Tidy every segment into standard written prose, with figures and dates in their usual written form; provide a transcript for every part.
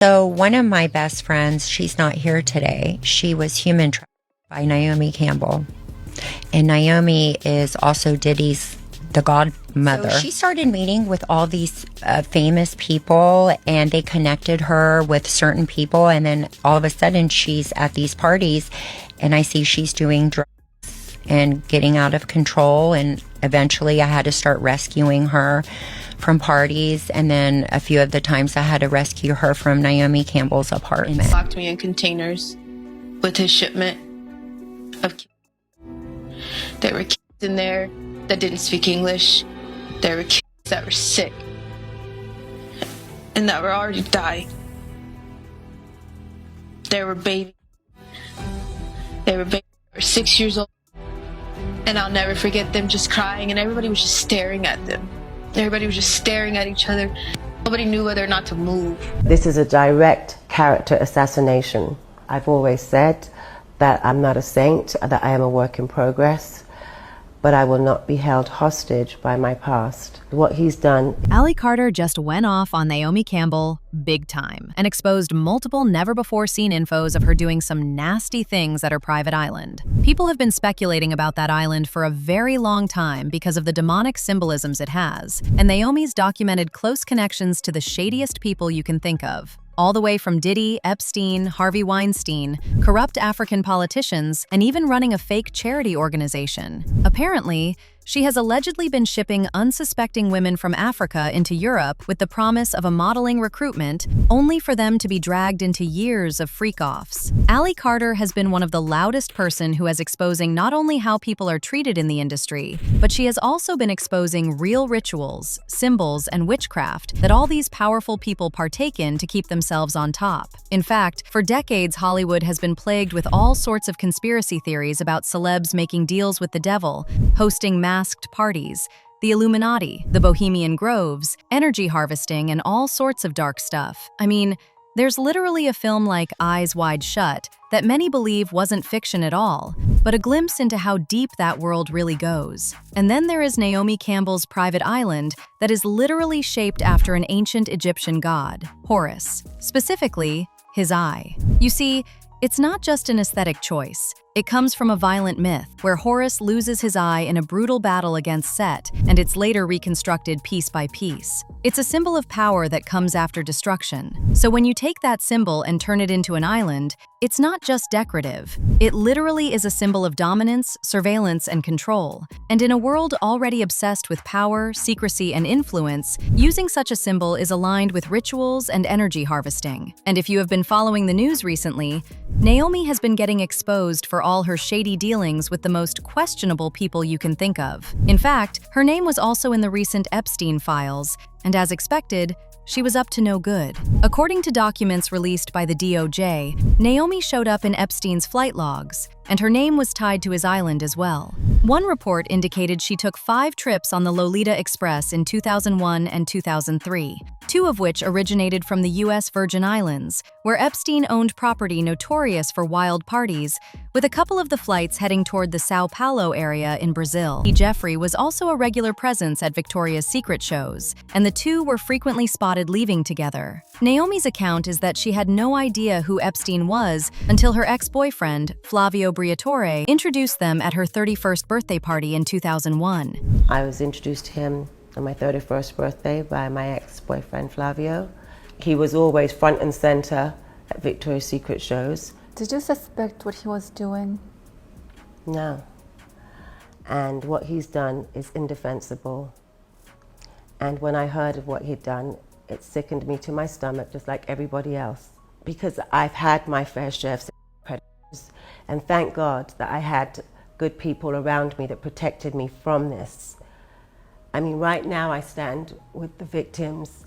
So one of my best friends, she's not here today. She was human trafficked by Naomi Campbell. And Naomi is also Diddy's the godmother. So she started meeting with all these famous people, and they connected her with certain people. And then all of a sudden she's at these parties, and I see she's doing drugs and getting out of control. And eventually I had to start rescuing her from parties, and then a few of the times I had to rescue her from Naomi Campbell's apartment. He locked me in containers with his shipment of kids. There were kids in there that didn't speak English. There were kids that were sick and that were already dying. There were babies. They were 6 years old. And I'll never forget them just crying, and everybody was just staring at them. Everybody was just staring at each other. Nobody knew whether or not to move. This is a direct character assassination. I've always said that I'm not a saint, that I am a work in progress, but I will not be held hostage by my past. What he's done. Ali Carter just went off on Naomi Campbell big time and exposed multiple never-before-seen infos of her doing some nasty things at her private island. People have been speculating about that island for a very long time because of the demonic symbolisms it has, and Naomi's documented close connections to the shadiest people you can think of. All the way from Diddy, Epstein, Harvey Weinstein, corrupt African politicians, and even running a fake charity organization. Apparently, she has allegedly been shipping unsuspecting women from Africa into Europe with the promise of a modeling recruitment, only for them to be dragged into years of freak-offs. Ali Carter has been one of the loudest person who is exposing not only how people are treated in the industry, but she has also been exposing real rituals, symbols, and witchcraft that all these powerful people partake in to keep themselves on top. In fact, for decades, Hollywood has been plagued with all sorts of conspiracy theories about celebs making deals with the devil, hosting masked parties, the Illuminati, the Bohemian Groves, energy harvesting, and all sorts of dark stuff. I mean, there's literally a film like Eyes Wide Shut that many believe wasn't fiction at all, but a glimpse into how deep that world really goes. And then there is Naomi Campbell's private island that is literally shaped after an ancient Egyptian god, Horus, specifically his eye. You see, it's not just an aesthetic choice. It comes from a violent myth where Horus loses his eye in a brutal battle against Set, and it's later reconstructed piece by piece. It's a symbol of power that comes after destruction. So when you take that symbol and turn it into an island, it's not just decorative. It literally is a symbol of dominance, surveillance, and control. And in a world already obsessed with power, secrecy, and influence, using such a symbol is aligned with rituals and energy harvesting. And if you have been following the news recently, Naomi has been getting exposed for all her shady dealings with the most questionable people you can think of. In fact, her name was also in the recent Epstein files, and as expected, she was up to no good. According to documents released by the DOJ, Naomi showed up in Epstein's flight logs, and her name was tied to his island as well. One report indicated she took 5 trips on the Lolita Express in 2001 and 2003, 2 of which originated from the U.S. Virgin Islands, where Epstein owned property notorious for wild parties, with a couple of the flights heading toward the Sao Paulo area in Brazil. Jeffrey was also a regular presence at Victoria's Secret shows, and the two were frequently spotted leaving together. Naomi's account is that she had no idea who Epstein was until her ex-boyfriend, Flavio Briatore, introduced them at her 31st birthday party in 2001. I was introduced to him on my 31st birthday by my ex-boyfriend Flavio. He was always front and center at Victoria's Secret shows. Did you suspect what he was doing? No. And what he's done is indefensible. And when I heard of what he'd done, it sickened me to my stomach, just like everybody else. Because I've had my fair share of predators, and thank God that I had good people around me that protected me from this. I mean, right now I stand with the victims.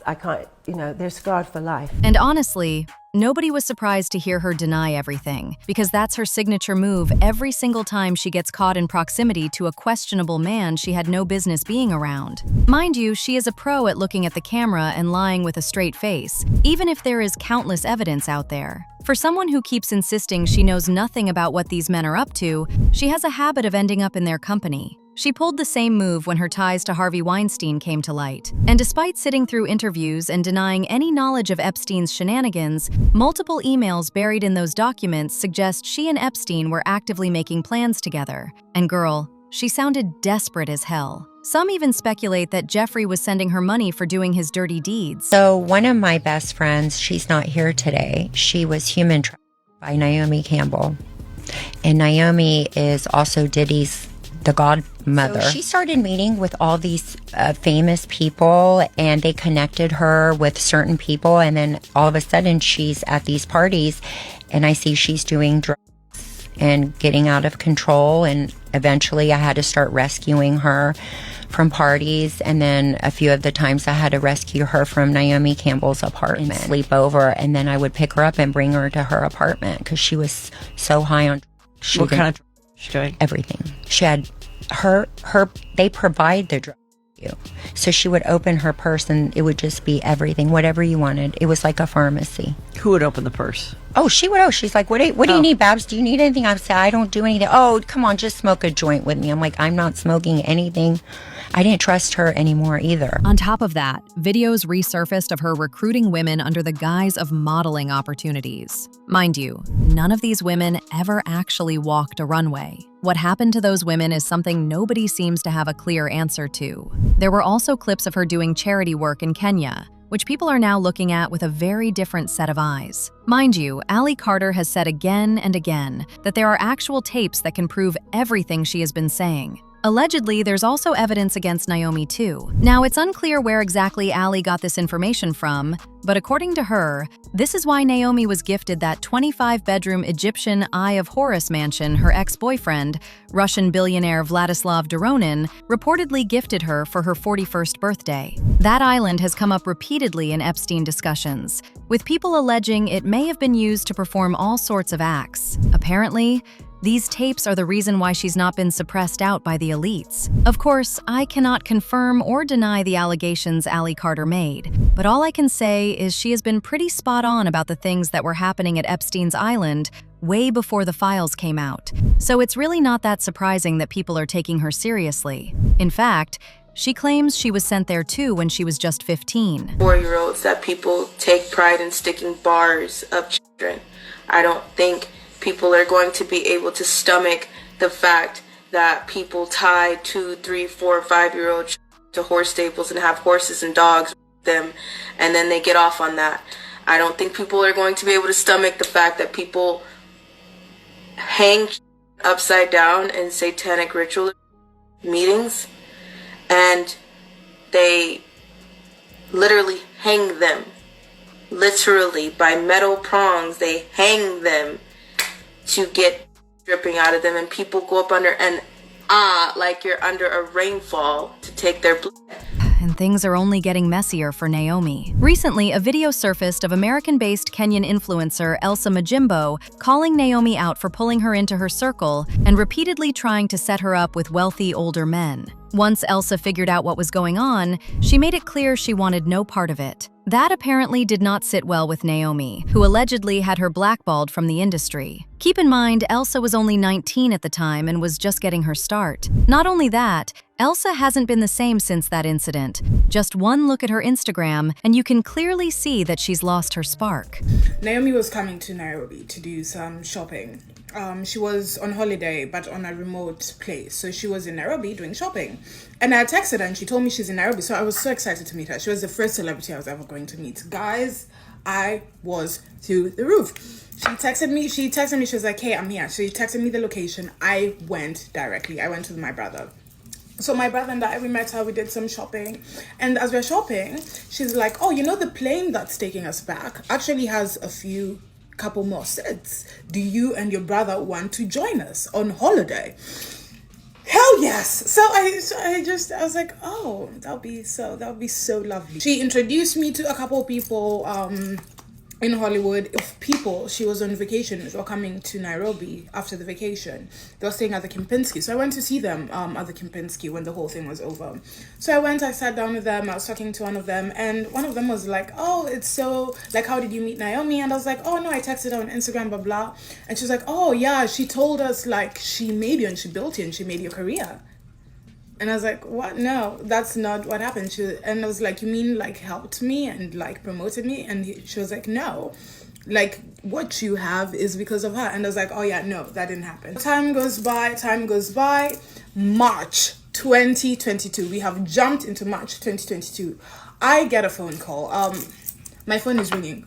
I can't, they're scarred for life. And honestly, nobody was surprised to hear her deny everything, because that's her signature move every single time she gets caught in proximity to a questionable man she had no business being around. Mind you, she is a pro at looking at the camera and lying with a straight face, even if there is countless evidence out there. For someone who keeps insisting she knows nothing about what these men are up to, she has a habit of ending up in their company. She pulled the same move when her ties to Harvey Weinstein came to light. And despite sitting through interviews and denying any knowledge of Epstein's shenanigans, multiple emails buried in those documents suggest she and Epstein were actively making plans together. And girl, she sounded desperate as hell. Some even speculate that Jeffrey was sending her money for doing his dirty deeds. So one of my best friends, she's not here today. She was human trafficked by Naomi Campbell. And Naomi is also Diddy's the godmother. So she started meeting with all these famous people, and they connected her with certain people. And then all of a sudden she's at these parties, and I see she's doing drugs and getting out of control. And eventually I had to start rescuing her from parties. And then a few of the times I had to rescue her from Naomi Campbell's apartment, sleep over. And then I would pick her up and bring her to her apartment because she was so high on drugs. What kind of drugs was she doing? Everything. She had they provide the drug to you. So she would open her purse and it would just be everything, whatever you wanted. It was like a pharmacy. Who would open the purse? Oh, she would. Oh, she's like, what do you need, Babs? Do you need anything? I would say, I don't do anything. Oh, come on, just smoke a joint with me. I'm like, I'm not smoking anything. I didn't trust her anymore either. On top of that, videos resurfaced of her recruiting women under the guise of modeling opportunities. Mind you, none of these women ever actually walked a runway. What happened to those women is something nobody seems to have a clear answer to. There were also clips of her doing charity work in Kenya, which people are now looking at with a very different set of eyes. Mind you, Ali Carter has said again and again that there are actual tapes that can prove everything she has been saying. Allegedly, there's also evidence against Naomi too. Now, it's unclear where exactly Ali got this information from, but according to her, this is why Naomi was gifted that 25-bedroom Egyptian Eye of Horus mansion her ex-boyfriend, Russian billionaire Vladislav Doronin, reportedly gifted her for her 41st birthday. That island has come up repeatedly in Epstein discussions, with people alleging it may have been used to perform all sorts of acts. Apparently, these tapes are the reason why she's not been suppressed out by the elites. Of course, I cannot confirm or deny the allegations Ali Carter made, but all I can say is she has been pretty spot on about the things that were happening at Epstein's Island way before the files came out. So it's really not that surprising that people are taking her seriously. In fact, she claims she was sent there too when she was just 15. 4-year-olds that people take pride in sticking bars of children. I don't think people are going to be able to stomach the fact that people tie 2, 3, 4, 5-year-olds to horse stables and have horses and dogs with them, and then they get off on that. I don't think people are going to be able to stomach the fact that people hang upside down in satanic ritual meetings, and they literally hang them. Literally, by metal prongs, they hang them to get dripping out of them, and people go up under and like you're under a rainfall to take their blood. And things are only getting messier for Naomi. Recently, a video surfaced of American-based Kenyan influencer Elsa Majimbo calling Naomi out for pulling her into her circle and repeatedly trying to set her up with wealthy older men. Once Elsa figured out what was going on, she made it clear she wanted no part of it. That apparently did not sit well with Naomi, who allegedly had her blackballed from the industry. Keep in mind, Elsa was only 19 at the time and was just getting her start. Not only that, Elsa hasn't been the same since that incident. Just one look at her Instagram, and you can clearly see that she's lost her spark. Naomi was coming to Nairobi to do some shopping. She was on holiday, but on a remote place. So she was in Nairobi doing shopping. And I texted her and she told me she's in Nairobi. So I was so excited to meet her. She was the first celebrity I was ever going to meet. Guys, I was through the roof. She texted me, she was like, hey, I'm here. She texted me the location. I went directly. I went with my brother. So my brother and I, we met her, we did some shopping. And as we're shopping, she's like, oh, you know, the plane that's taking us back actually has a couple more seats. Do you and your brother want to join us on holiday? Hell yes. So I was like, oh, that would be so lovely. She introduced me to a couple of people in Hollywood. She was on vacation, were coming to Nairobi after the vacation. They were staying at the Kempinski. So I went to see them at the Kempinski when the whole thing was over. So I sat down with them, I was talking to one of them, and one of them was like, oh, it's so, like, how did you meet Naomi? And I was like, oh, no, I texted her on Instagram, blah, blah. And she was like, oh, yeah, she told us, like, she made you and she built you and she made your career. And I was like, what? No, that's not what happened. And I was like, you mean like helped me and like promoted me? And she was like, no, like what you have is because of her. And I was like, oh yeah, no, that didn't happen. Time goes by. March 2022. We have jumped into March 2022. I get a phone call. My phone is ringing.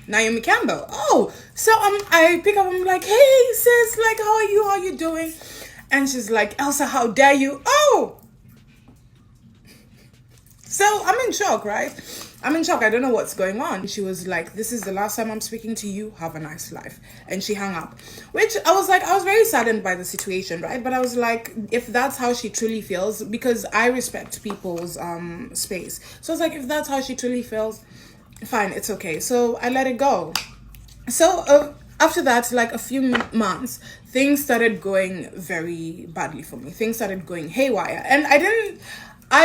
Naomi Campbell. Oh, so I pick up. I'm like, hey sis, like how are you? How are you doing? And she's like, Elsa, how dare you? Oh! So I'm in shock, right? I'm in shock. I don't know what's going on. She was like, this is the last time I'm speaking to you. Have a nice life. And she hung up. Which I was like, I was very saddened by the situation, right? But I was like, if that's how she truly feels, because I respect people's space. So I was like, if that's how she truly feels, fine, it's okay. So I let it go. So after that, like a few months, things started going very badly for me. Things started going haywire. And I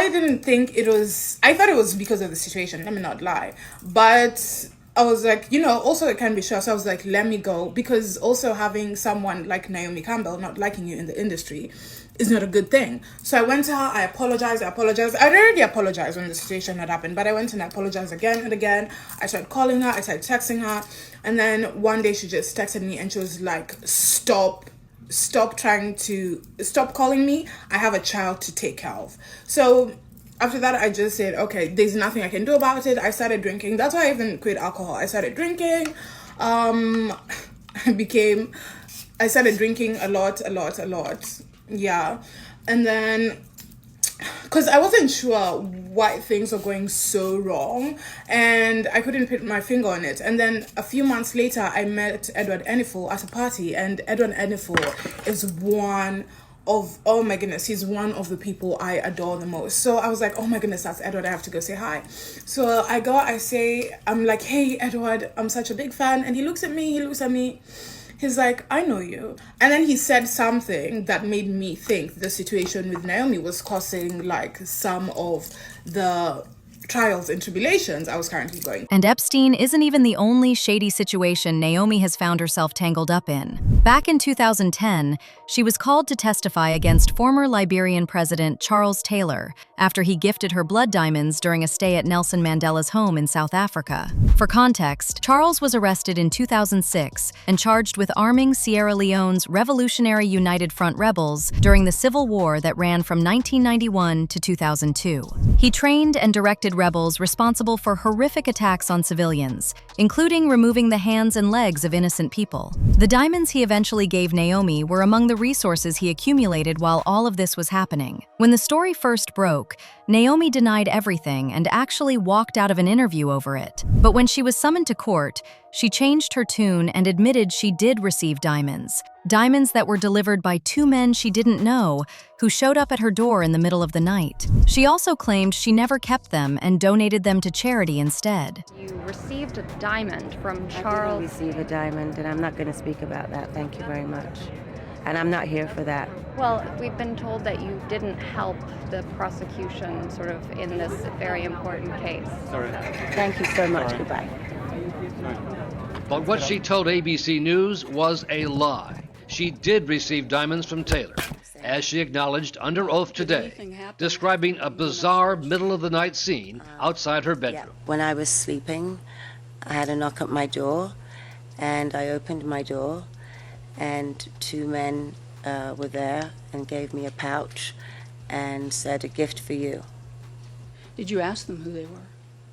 didn't think it was, I thought it was because of the situation, let me not lie. But I was like, you know, also it can be sure. So I was like, let me go. Because also having someone like Naomi Campbell not liking you in the industry is not a good thing. So I went to her, I apologized. I'd already apologized when the situation had happened, but I went and I apologized again and again. I started calling her, I started texting her. And then one day she just texted me and she was like, stop calling me. I have a child to take care of. So after that, I just said, okay, there's nothing I can do about it. I started drinking. That's why I even quit alcohol. I started drinking. I started drinking a lot. Yeah. And then, because I wasn't sure why things were going so wrong and I couldn't put my finger on it. And then a few months later, I met Edward Enifel at a party, and Edward Enifel is one of, oh my goodness, he's one of the people I adore the most. So I was like, oh my goodness, that's Edward, I have to go say hi. So I'm like, hey Edward, I'm such a big fan. And he looks at me, he's like, I know you. And then he said something that made me think the situation with Naomi was causing like some of the trials and tribulations I was currently going. And Epstein isn't even the only shady situation Naomi has found herself tangled up in. Back in 2010, she was called to testify against former Liberian President Charles Taylor after he gifted her blood diamonds during a stay at Nelson Mandela's home in South Africa. For context, Charles was arrested in 2006 and charged with arming Sierra Leone's Revolutionary United Front rebels during the civil war that ran from 1991 to 2002. He trained and directed rebels responsible for horrific attacks on civilians, including removing the hands and legs of innocent people. The diamonds he eventually gave Naomi were among the resources he accumulated while all of this was happening. When the story first broke, Naomi denied everything and actually walked out of an interview over it. But when she was summoned to court, she changed her tune and admitted she did receive diamonds that were delivered by two men she didn't know, who showed up at her door in the middle of the night. She also claimed she never kept them and donated them to charity instead. You received a diamond from Charles. I didn't receive a diamond, and I'm not going to speak about that. Thank you very much. And I'm not here for that. Well, we've been told that you didn't help the prosecution sort of in this very important case. Sorry. Thank you so much. Sorry. Goodbye. But what she told ABC News was a lie. She did receive diamonds from Taylor, as she acknowledged under oath today, describing a bizarre middle-of-the-night scene outside her bedroom. When I was sleeping, I had a knock at my door, and I opened my door, and two men were there and gave me a pouch and said, "A gift for you." Did you ask them who they were?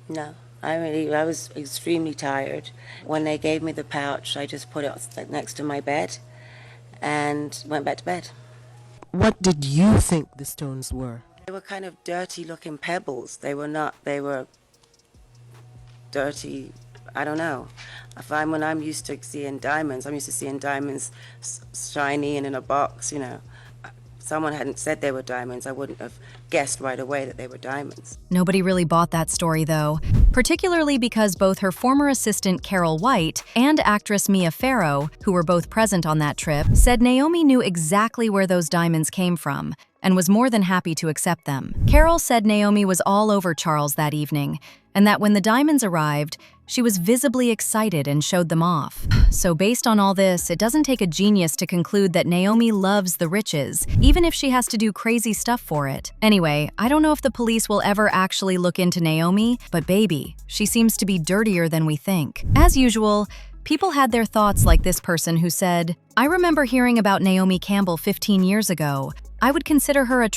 No. I was extremely tired. When they gave me the pouch, I just put it next to my bed and went back to bed. What did you think the stones were? They were kind of dirty-looking pebbles. They were dirty, I don't know. When I'm used to seeing diamonds, I'm used to seeing diamonds shiny and in a box, you know. Someone hadn't said they were diamonds, I wouldn't have guessed right away that they were diamonds. Nobody really bought that story, though, particularly because both her former assistant Carol White and actress Mia Farrow, who were both present on that trip, said Naomi knew exactly where those diamonds came from and was more than happy to accept them. Carol said Naomi was all over Charles that evening, and that when the diamonds arrived, She was visibly excited and showed them off. So based on all this, it doesn't take a genius to conclude that Naomi loves the riches, even if she has to do crazy stuff for it. Anyway, I don't know if the police will ever actually look into Naomi, but baby, she seems to be dirtier than we think. As usual, people had their thoughts, like this person who said, "I remember hearing about Naomi Campbell 15 years ago. I would consider her a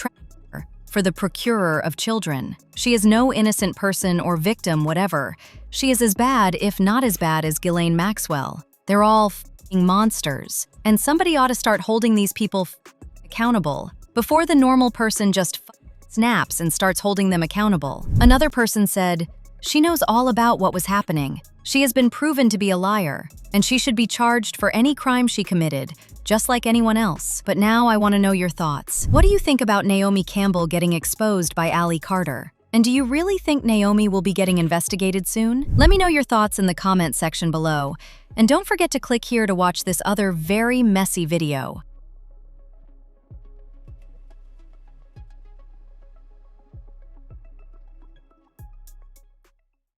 for the procurer of children. She is no innocent person or victim, whatever. She is as bad, if not as bad, as Ghislaine Maxwell. They're all f***ing monsters. And somebody ought to start holding these people accountable before the normal person just snaps and starts holding them accountable." Another person said, "She knows all about what was happening. She has been proven to be a liar, and she should be charged for any crime she committed, just like anyone else." But now I want to know your thoughts. What do you think about Naomi Campbell getting exposed by Ali Carter? And do you really think Naomi will be getting investigated soon? Let me know your thoughts in the comment section below. And don't forget to click here to watch this other very messy video.